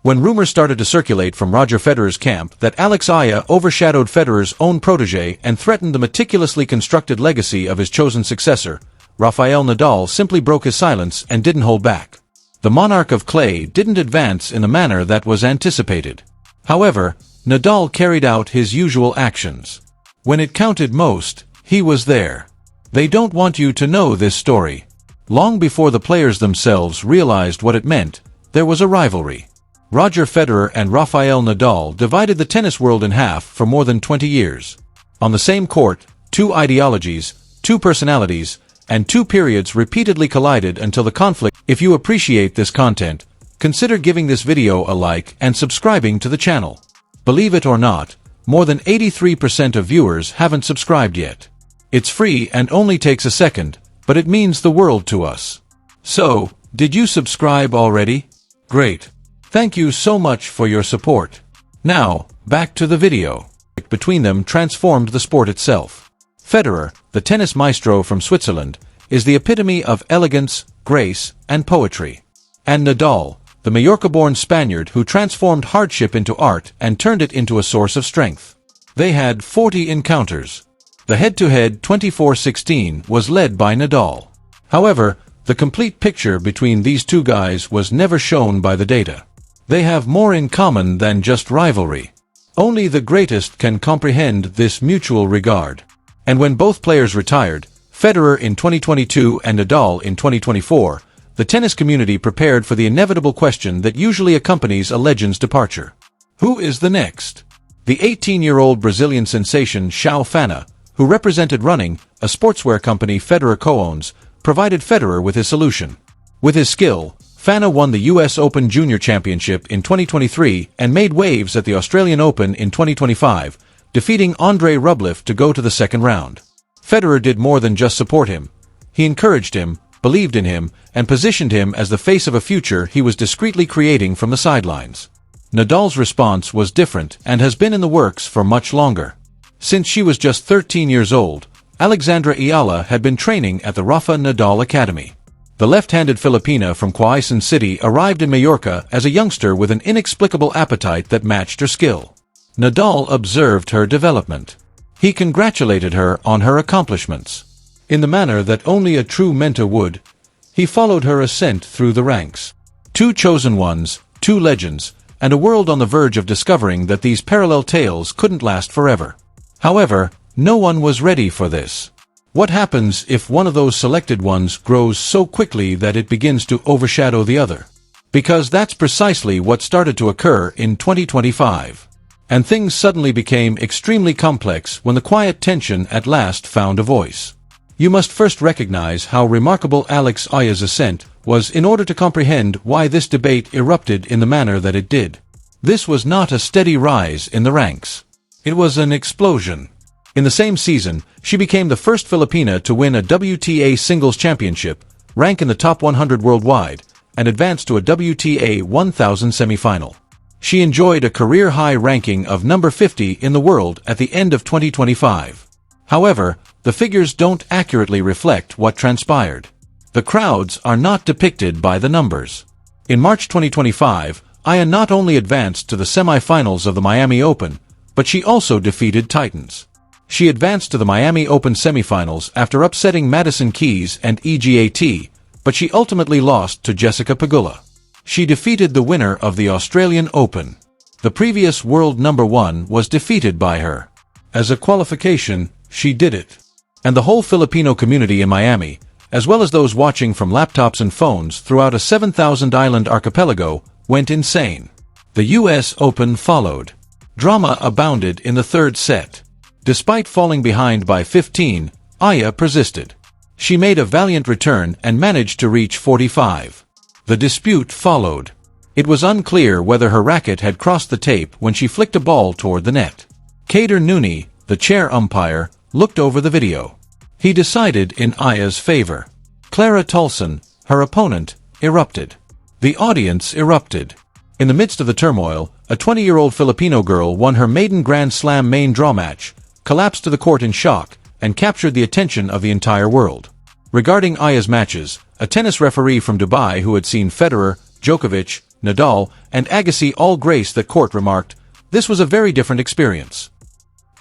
When rumors started to circulate from Roger Federer's camp that Alex Eala overshadowed Federer's own protégé and threatened the meticulously constructed legacy of his chosen successor, Rafael Nadal simply broke his silence and didn't hold back. The monarch of clay didn't advance in the manner that was anticipated. However, Nadal carried out his usual actions. When it counted most, he was there. They don't want you to know this story. Long before the players themselves realized what it meant, there was a rivalry. Roger Federer and Rafael Nadal divided the tennis world in half for more than 20 years. On the same court, two ideologies, two personalities, and two periods repeatedly collided until the conflict. If you appreciate this content, consider giving this video a like and subscribing to the channel. Believe it or not, more than 83% of viewers haven't subscribed yet. It's free and only takes a second, but it means the world to us. So, did you subscribe already? Great. Thank you so much for your support. Now, back to the video. Between them transformed the sport itself. Federer, the tennis maestro from Switzerland, is the epitome of elegance, grace, and poetry. And Nadal, the Mallorca-born Spaniard who transformed hardship into art and turned it into a source of strength. They had 40 encounters. The head-to-head 24-16 was led by Nadal. However, the complete picture between these two guys was never shown by the data. They have more in common than just rivalry. Only the greatest can comprehend this mutual regard. And when both players retired, Federer in 2022 and Nadal in 2024, the tennis community prepared for the inevitable question that usually accompanies a legend's departure. Who is the next? The 18-year-old Brazilian sensation João Fana, who represented Running, a sportswear company Federer co-owns, provided Federer with his solution. With his skill, Fana won the US Open Junior Championship in 2023 and made waves at the Australian Open in 2025, defeating Andrei Rublev to go to the second round. Federer did more than just support him. He encouraged him, believed in him, and positioned him as the face of a future he was discreetly creating from the sidelines. Nadal's response was different and has been in the works for much longer. Since she was just 13 years old, Alex Eala had been training at the Rafael Nadal Academy. The left-handed Filipina from Quezon City arrived in Mallorca as a youngster with an inexplicable appetite that matched her skill. Nadal observed her development. He congratulated her on her accomplishments. In the manner that only a true mentor would, he followed her ascent through the ranks. Two chosen ones, two legends, and a world on the verge of discovering that these parallel tales couldn't last forever. However, no one was ready for this. What happens if one of those selected ones grows so quickly that it begins to overshadow the other? Because that's precisely what started to occur in 2025. And things suddenly became extremely complex when the quiet tension at last found a voice. You must first recognize how remarkable Alex Eala's ascent was in order to comprehend why this debate erupted in the manner that it did. This was not a steady rise in the ranks. It was an explosion. In the same season, she became the first Filipina to win a WTA singles championship, rank in the top 100 worldwide, and advance to a WTA 1000 semifinal. She enjoyed a career-high ranking of number 50 in the world at the end of 2025. However, the figures don't accurately reflect what transpired. The crowds are not depicted by the numbers. In March 2025, Eala not only advanced to the semifinals of the Miami Open, but she also defeated Titans. She advanced to the Miami Open semifinals after upsetting Madison Keys and EGAT, but she ultimately lost to Jessica Pegula. She defeated the winner of the Australian Open. The previous world number 1 was defeated by her. As a qualification, she did it. And the whole Filipino community in Miami, as well as those watching from laptops and phones throughout a 7,000-island archipelago, went insane. The US Open followed. Drama abounded in the third set. Despite falling behind by 15, Eala persisted. She made a valiant return and managed to reach 45. The dispute followed. It was unclear whether her racket had crossed the tape when she flicked a ball toward the net. Kader Nooney, the chair umpire, looked over the video. He decided in Eala's favor. Clara Tolson, her opponent, erupted. The audience erupted. In the midst of the turmoil, a 20-year-old Filipino girl won her maiden Grand Slam main draw match, collapsed to the court in shock, and captured the attention of the entire world. Regarding Eala's matches, a tennis referee from Dubai who had seen Federer, Djokovic, Nadal, and Agassi all grace that court, remarked, "This was a very different experience."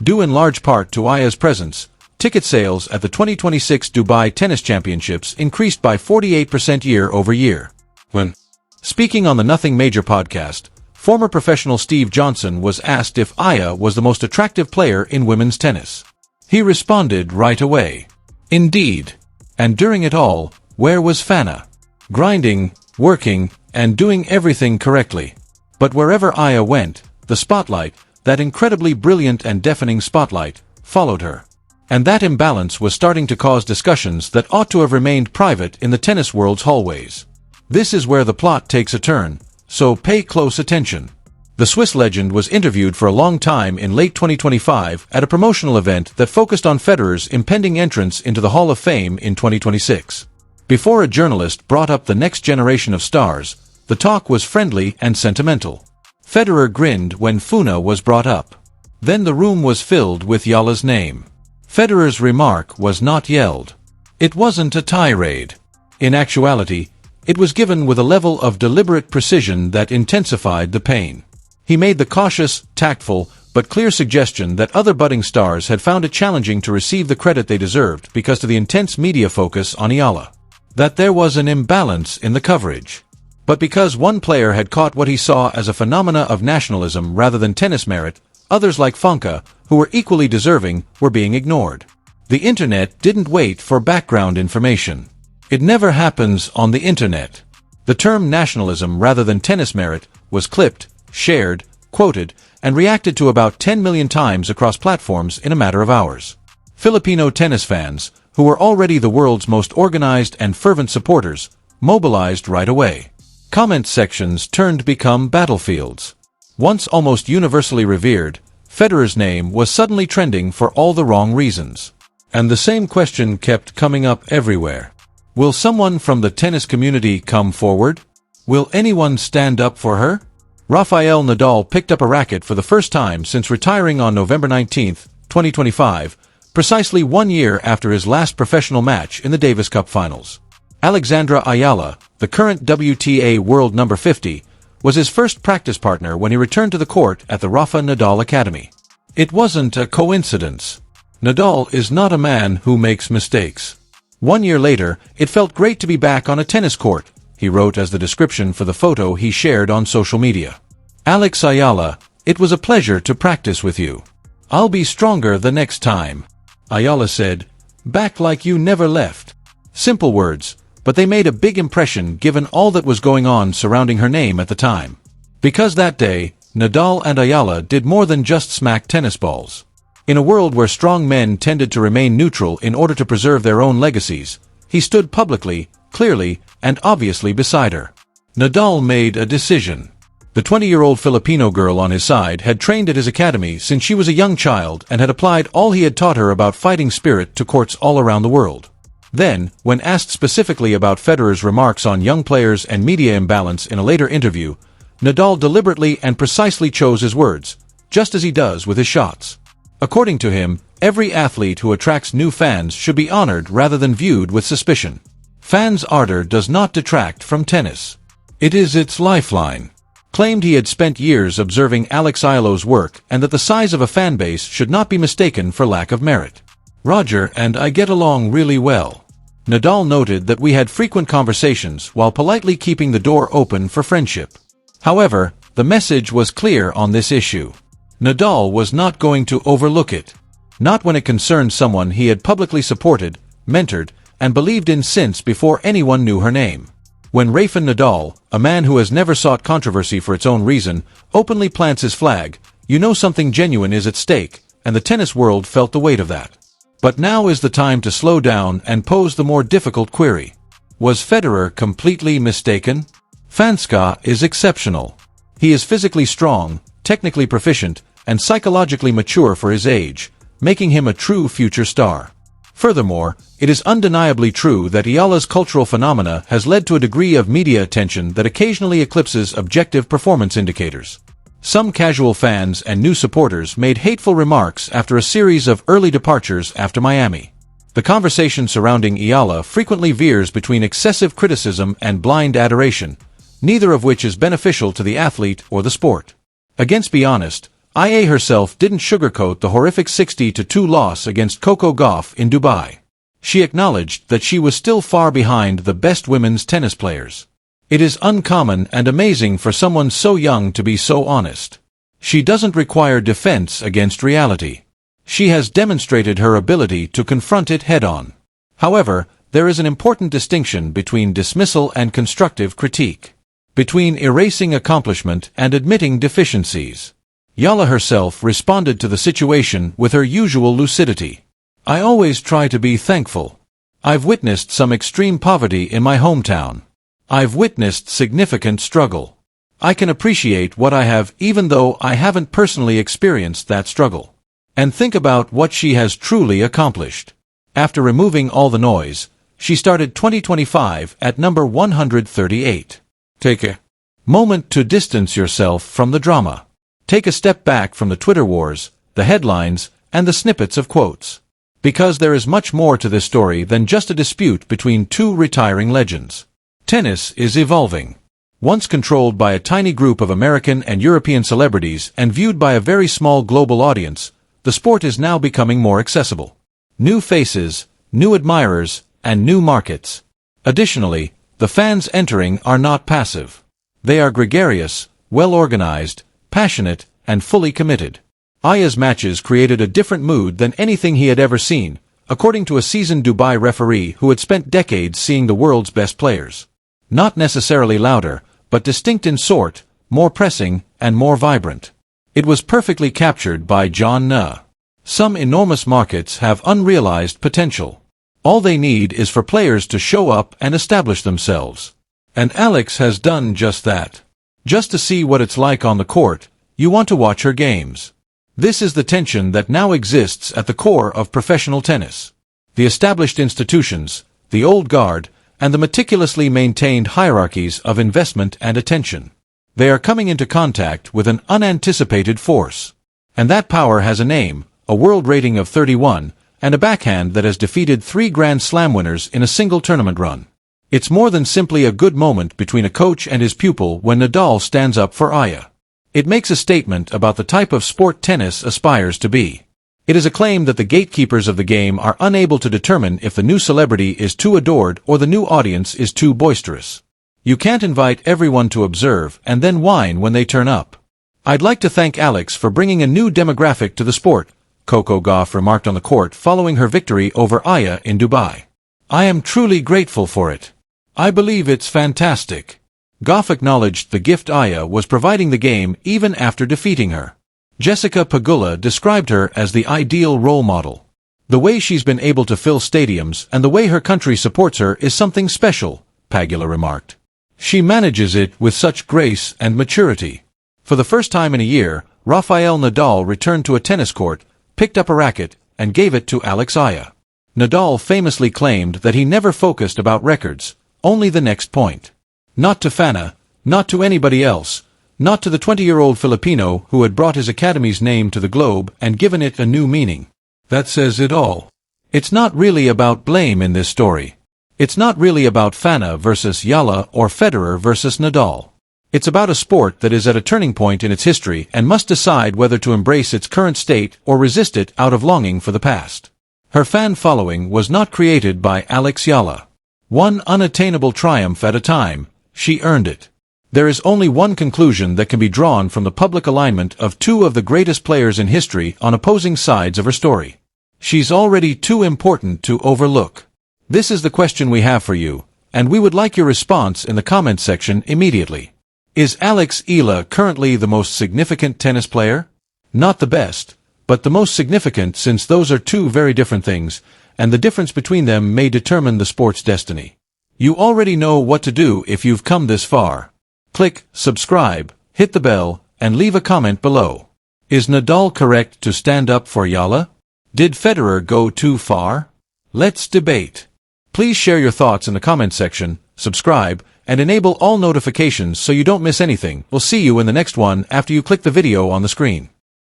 Due in large part to Aya's presence, ticket sales at the 2026 Dubai Tennis Championships increased by 48% year-over-year. When speaking on the Nothing Major podcast, former professional Steve Johnson was asked if Aya was the most attractive player in women's tennis. He responded right away, "Indeed." And during it all, where was Fana? Grinding, working, and doing everything correctly. But wherever Aya went, the spotlight, that incredibly brilliant and deafening spotlight, followed her. And that imbalance was starting to cause discussions that ought to have remained private in the tennis world's hallways. This is where the plot takes a turn, so pay close attention. The Swiss legend was interviewed for a long time in late 2025 at a promotional event that focused on Federer's impending entrance into the Hall of Fame in 2026. Before a journalist brought up the next generation of stars, the talk was friendly and sentimental. Federer grinned when Funa was brought up. Then the room was filled with Eala's name. Federer's remark was not yelled. It wasn't a tirade. In actuality, it was given with a level of deliberate precision that intensified the pain. He made the cautious, tactful, but clear suggestion that other budding stars had found it challenging to receive the credit they deserved because of the intense media focus on Eala. That there was an imbalance in the coverage. But because one player had caught what he saw as a phenomena of nationalism rather than tennis merit, others like Fonka, who were equally deserving, were being ignored. The internet didn't wait for background information. It never happens on the internet. The term nationalism rather than tennis merit was clipped, shared, quoted, and reacted to about 10 million times across platforms in a matter of hours. Filipino tennis fans, who were already the world's most organized and fervent supporters, mobilized right away. Comment sections turned to become battlefields. Once almost universally revered, Federer's name was suddenly trending for all the wrong reasons. And the same question kept coming up everywhere. Will someone from the tennis community come forward? Will anyone stand up for her? Rafael Nadal picked up a racket for the first time since retiring on November 19, 2025, precisely 1 year after his last professional match in the Davis Cup Finals. Alexandra Eala, the current WTA World number 50, was his first practice partner when he returned to the court at the Rafa Nadal Academy. It wasn't a coincidence. Nadal is not a man who makes mistakes. 1 year later, it felt great to be back on a tennis court, he wrote as the description for the photo he shared on social media. Alex Eala, it was a pleasure to practice with you. I'll be stronger the next time. Eala said, back like you never left. Simple words, but they made a big impression given all that was going on surrounding her name at the time. Because that day, Nadal and Eala did more than just smack tennis balls. In a world where strong men tended to remain neutral in order to preserve their own legacies, he stood publicly, clearly, and obviously beside her. Nadal made a decision. The 20-year-old Filipino girl on his side had trained at his academy since she was a young child and had applied all he had taught her about fighting spirit to courts all around the world. Then, when asked specifically about Federer's remarks on young players and media imbalance in a later interview, Nadal deliberately and precisely chose his words, just as he does with his shots. According to him, every athlete who attracts new fans should be honored rather than viewed with suspicion. Fans' ardor does not detract from tennis. It is its lifeline. Claimed he had spent years observing Alex Eala's work and that the size of a fan base should not be mistaken for lack of merit. Roger and I get along really well. Nadal noted that we had frequent conversations while politely keeping the door open for friendship. However, the message was clear on this issue. Nadal was not going to overlook it. Not when it concerned someone he had publicly supported, mentored, and believed in since before anyone knew her name. When Rafael Nadal, a man who has never sought controversy for its own reason, openly plants his flag, you know something genuine is at stake, and the tennis world felt the weight of that. But now is the time to slow down and pose the more difficult query. Was Federer completely mistaken? Fanska is exceptional. He is physically strong, technically proficient, and psychologically mature for his age, making him a true future star. Furthermore, it is undeniably true that Eala's cultural phenomena has led to a degree of media attention that occasionally eclipses objective performance indicators. Some casual fans and new supporters made hateful remarks after a series of early departures after Miami. The conversation surrounding Eala frequently veers between excessive criticism and blind adoration, neither of which is beneficial to the athlete or the sport. Against be honest, Ia herself didn't sugarcoat the horrific 60-2 loss against Coco Gauff in Dubai. She acknowledged that she was still far behind the best women's tennis players. It is uncommon and amazing for someone so young to be so honest. She doesn't require defense against reality. She has demonstrated her ability to confront it head-on. However, there is an important distinction between dismissal and constructive critique. Between erasing accomplishment and admitting deficiencies. Eala herself responded to the situation with her usual lucidity. I always try to be thankful. I've witnessed some extreme poverty in my hometown. I've witnessed significant struggle. I can appreciate what I have even though I haven't personally experienced that struggle. And think about what she has truly accomplished. After removing all the noise, she started 2025 at number 138. Take a moment to distance yourself from the drama. Take a step back from the Twitter wars, the headlines, and the snippets of quotes. Because there is much more to this story than just a dispute between two retiring legends. Tennis is evolving. Once controlled by a tiny group of American and European celebrities and viewed by a very small global audience, the sport is now becoming more accessible. New faces, new admirers, and new markets. Additionally, the fans entering are not passive. They are gregarious, well-organized, passionate, and fully committed. Ia's matches created a different mood than anything he had ever seen, according to a seasoned Dubai referee who had spent decades seeing the world's best players. Not necessarily louder, but distinct in sort, more pressing, and more vibrant. It was perfectly captured by John Na. Some enormous markets have unrealized potential. All they need is for players to show up and establish themselves. And Alex has done just that. Just to see what it's like on the court, you want to watch her games. This is the tension that now exists at the core of professional tennis. The established institutions, the old guard, and the meticulously maintained hierarchies of investment and attention. They are coming into contact with an unanticipated force. And that power has a name, a world rating of 31, and a backhand that has defeated 3 Grand Slam winners in a single tournament run. It's more than simply a good moment between a coach and his pupil when Nadal stands up for Ia. It makes a statement about the type of sport tennis aspires to be. It is a claim that the gatekeepers of the game are unable to determine if the new celebrity is too adored or the new audience is too boisterous. You can't invite everyone to observe and then whine when they turn up. I'd like to thank Alex for bringing a new demographic to the sport, Coco Gauff remarked on the court following her victory over Ia in Dubai. I am truly grateful for it. I believe it's fantastic. Gauff acknowledged the gift Ia was providing the game even after defeating her. Jessica Pegula described her as the ideal role model. The way she's been able to fill stadiums and the way her country supports her is something special, Pegula remarked. She manages it with such grace and maturity. For the first time in a year, Rafael Nadal returned to a tennis court, picked up a racket, and gave it to Alex Eala. Nadal famously claimed that he never focused about records, only the next point. Not to Fana, not to anybody else, not to the 20-year-old Filipino who had brought his academy's name to the globe and given it a new meaning. That says it all. It's not really about blame in this story. It's not really about Fana versus Eala or Federer versus Nadal. It's about a sport that is at a turning point in its history and must decide whether to embrace its current state or resist it out of longing for the past. Her fan following was not created by Alex Eala. One unattainable triumph at a time, she earned it. There is only one conclusion that can be drawn from the public alignment of 2 of the greatest players in history on opposing sides of her story. She's already too important to overlook. This is the question we have for you, and we would like your response in the comments section immediately. Is Alex Eala currently the most significant tennis player? Not the best, but the most significant, since those are 2 very different things, and the difference between them may determine the sport's destiny. You already know what to do if you've come this far. Click subscribe, hit the bell, and leave a comment below. Is Nadal correct to stand up for Eala? Did Federer go too far? Let's debate. Please share your thoughts in the comment section, subscribe, and enable all notifications so you don't miss anything. We'll see you in the next one after you click the video on the screen.